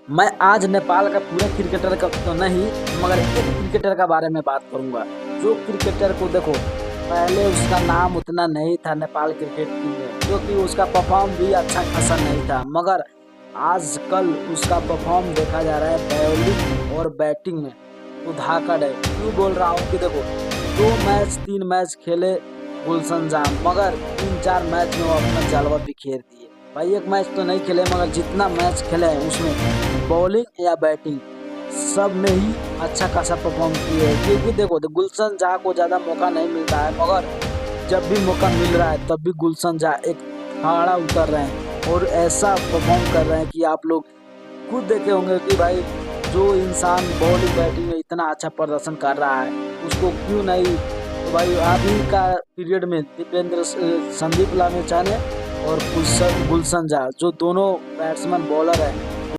मैं आज नेपाल का पूरा क्रिकेटर का तो नहीं, मगर एक क्रिकेटर का बारे में बात करूंगा। जो क्रिकेटर को देखो, पहले उसका नाम उतना नहीं था नेपाल क्रिकेट टीम में, क्योंकि उसका परफॉर्म भी अच्छा खासा नहीं था, मगर आजकल उसका परफॉर्म देखा जा रहा है बॉलिंग और बैटिंग में तो धाकड़ है। क्यों बोल रहा हूँ कि देखो, 2 मैच 3 मैच खेले गुलशन जाम, मगर 3 4 मैच में वो अपना जलवा बिखेर दिए। भाई एक मैच तो नहीं खेले, मगर जितना मैच खेले हैं उसमें बॉलिंग या बैटिंग सब में ही अच्छा खासा परफॉर्म किए हैं। क्योंकि देखो तो गुलशन जहाँ को ज़्यादा मौका नहीं मिलता है, मगर जब भी मौका मिल रहा है तब भी गुलशन जहाँ एक खाड़ा उतर रहे हैं और ऐसा परफॉर्म कर रहे हैं कि आप लोग खुद देखे होंगे कि भाई जो इंसान बॉलिंग बैटिंग में इतना अच्छा प्रदर्शन कर रहा है उसको क्यों नहीं। तो भाई अभी का पीरियड में संदीप लामिछाने और गुलशन गुलशन झा जो दोनों बैट्समैन बॉलर है,